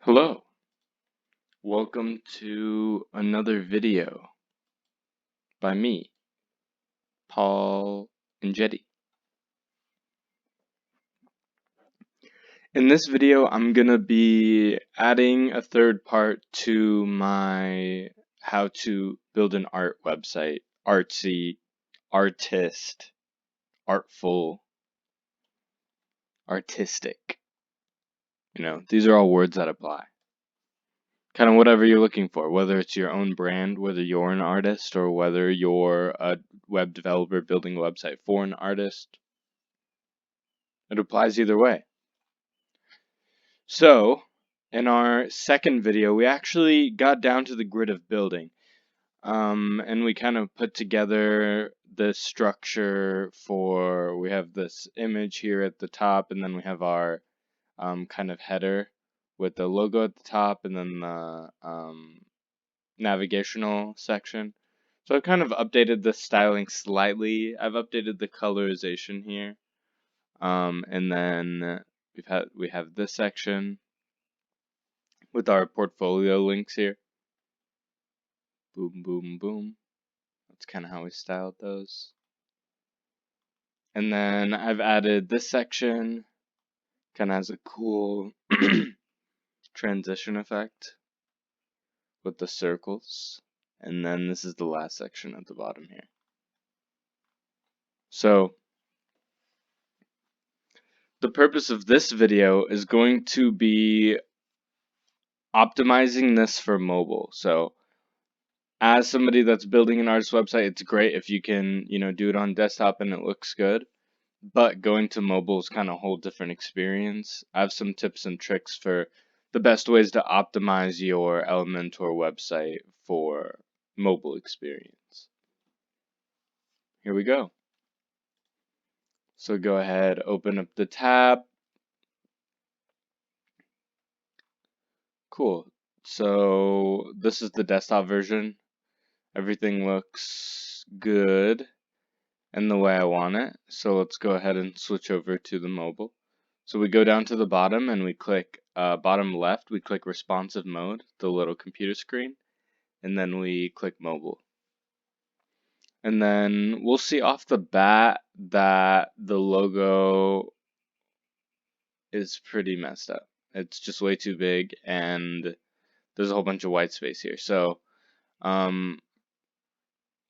Hello, welcome to another video by me, Paul and Jetty. In this video, I'm gonna be adding a third part to my how to build an art website. Artsy, artist, artful, artistic. These are all words that apply. Kind of whatever you're looking for, whether it's your own brand, whether you're an artist, or whether you're a web developer building a website for an artist. It applies either way. So, in our second video, we actually got down to the grid of building. And we kind of put together the structure we have this image here at the top, and then we have our kind of header with the logo at the top, and then the navigational section. So I've kind of updated the styling slightly. I've updated the colorization here. And then we have this section with our portfolio links here. Boom, boom, boom. That's kind of how we styled those. And then I've added this section. Kind of has a cool transition effect with the circles. And then this is the last section at the bottom here. So the purpose of this video is going to be optimizing this for mobile. So as somebody that's building an artist website, it's great if you can, do it on desktop and it looks good. But going to mobile is kind of a whole different experience. I have some tips and tricks for the best ways to optimize your Elementor website for mobile experience. Here we go. So go ahead, open up the tab. Cool. So this is the desktop version. Everything looks good and the way I want it. So let's go ahead and switch over to the mobile. So we go down to the bottom and we click bottom left, we click responsive mode, the little computer screen, and then we click mobile. And then we'll see off the bat that the logo is pretty messed up. It's just way too big and there's a whole bunch of white space here. So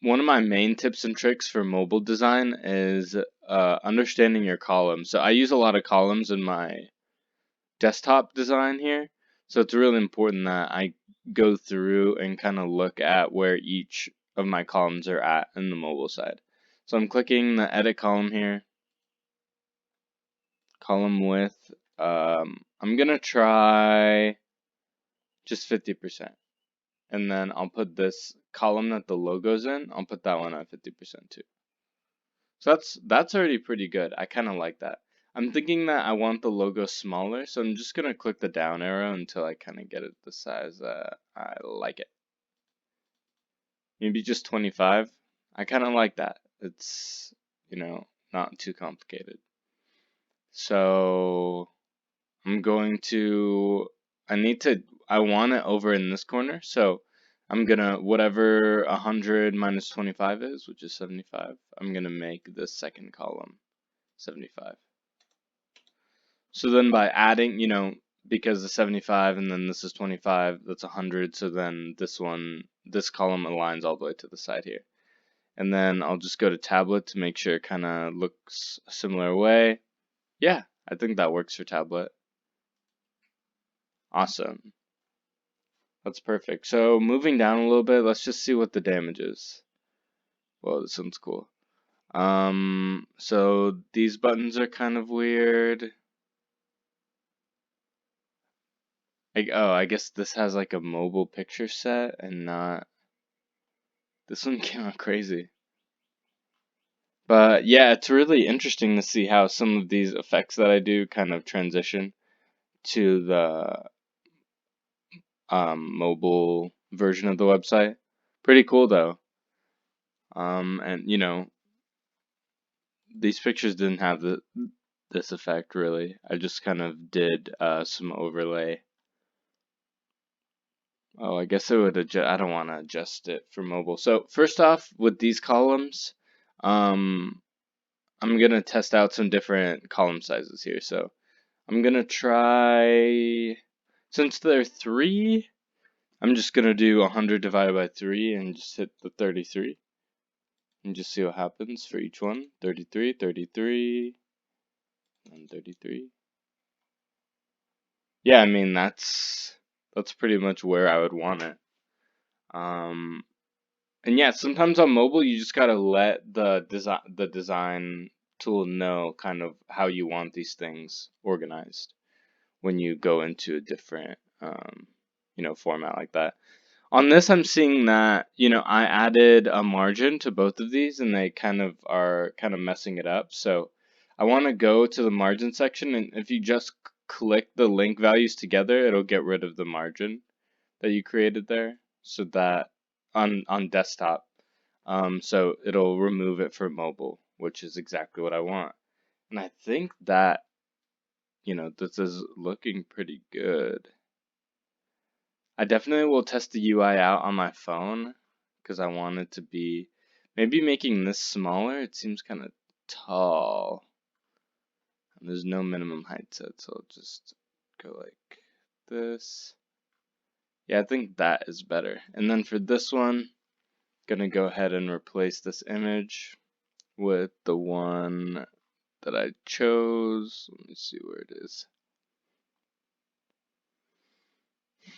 one of my main tips and tricks for mobile design is understanding your columns. So I use a lot of columns in my desktop design here. So it's really important that I go through and kind of look at where each of my columns are at in the mobile side. So I'm clicking the edit column here. Column width. I'm going to try just 50%. And then I'll put this column that the logo's in, I'll put that one at 50% too. So that's already pretty good. I kind of like that. I'm thinking that I want the logo smaller, so I'm just going to click the down arrow until I kind of get it the size that I like it. Maybe just 25. I kind of like that. It's, not too complicated. So I'm going to, I want it over in this corner, so I'm gonna, whatever 100 minus 25 is, which is 75, I'm gonna make the second column 75. So then by adding, because the 75 and then this is 25, that's 100, so then this column aligns all the way to the side here. And then I'll just go to tablet to make sure it kind of looks a similar way. Yeah, I think that works for tablet. Awesome. That's perfect. So moving down a little bit, let's just see what the damage is. Whoa, this one's cool. So these buttons are kind of weird. I guess this has like a mobile picture set and not. This one came out crazy. But yeah, it's really interesting to see how some of these effects that I do kind of transition to the mobile version of the website. Pretty cool though. And these pictures didn't have this effect really. I just kind of did some overlay Oh, I guess it would adjust. I don't want to adjust it for mobile. So first off, with these columns, um, I'm gonna test out some different column sizes here. So I'm gonna try, since they're three, I'm just gonna do 100 divided by 3 and just hit the 33 and just see what happens for each one. 33, 33, and 33. Yeah, I mean that's pretty much where I would want it. Um, and yeah, sometimes on mobile you just gotta let the design tool know kind of how you want these things organized when you go into a different format like that. On this, I'm seeing that, I added a margin to both of these and they kind of are kind of messing it up. So I want to go to the margin section, and if you just click the link values together, it'll get rid of the margin that you created there. So that on desktop, so it'll remove it for mobile, which is exactly what I want. And I think that, this is looking pretty good. I definitely will test the UI out on my phone because I want it to be maybe making this smaller. It seems kind of tall. And there's no minimum height set, so I'll just go like this. Yeah, I think that is better. And then for this one, gonna go ahead and replace this image with the one that I chose. Let me see where it is.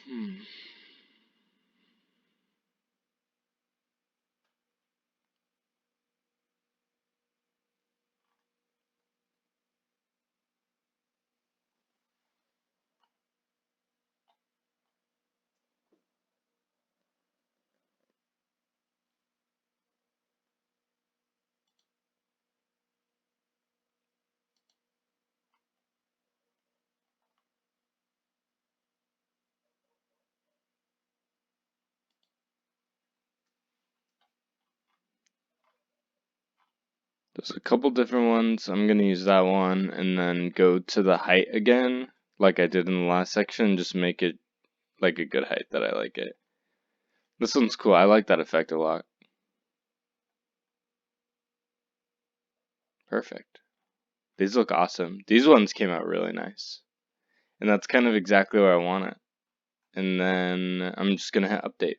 Hmm. There's a couple different ones. I'm gonna use that one and then go to the height again, like I did in the last section, just make it like a good height that I like it. This one's cool. I like that effect a lot. Perfect. These look awesome. These ones came out really nice. And that's kind of exactly where I want it. And then I'm just gonna hit update.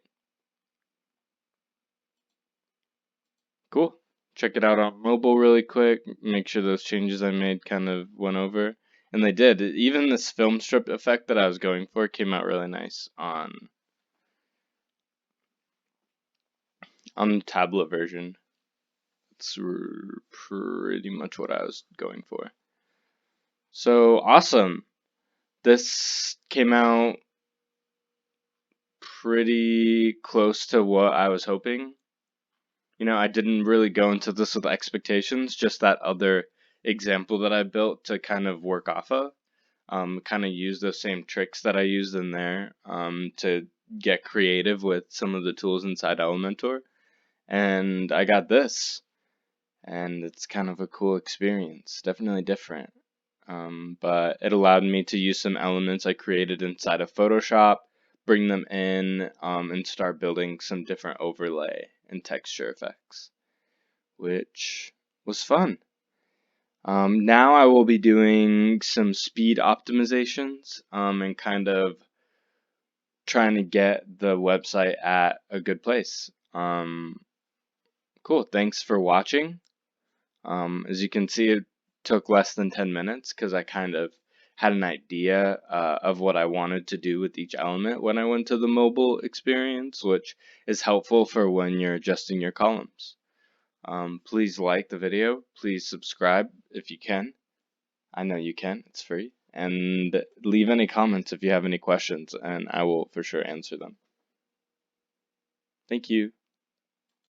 Cool. Check it out on mobile really quick. Make sure those changes I made kind of went over. And they did. Even this film strip effect that I was going for came out really nice on the tablet version. It's pretty much what I was going for. So awesome. This came out pretty close to what I was hoping. I didn't really go into this with expectations, just that other example that I built to kind of work off of. Kind of use those same tricks that I used in there to get creative with some of the tools inside Elementor. And I got this, and it's kind of a cool experience. Definitely different. But it allowed me to use some elements I created inside of Photoshop, bring them in, and start building some different overlay and texture effects, which was fun. Now I will be doing some speed optimizations and kind of trying to get the website at a good place. Cool. Thanks for watching. As you can see, it took less than 10 minutes because I kind of had an idea of what I wanted to do with each element when I went to the mobile experience, which is helpful for when you're adjusting your columns. Please like the video. Please subscribe if you can. I know you can. It's free. And leave any comments if you have any questions, and I will for sure answer them. Thank you.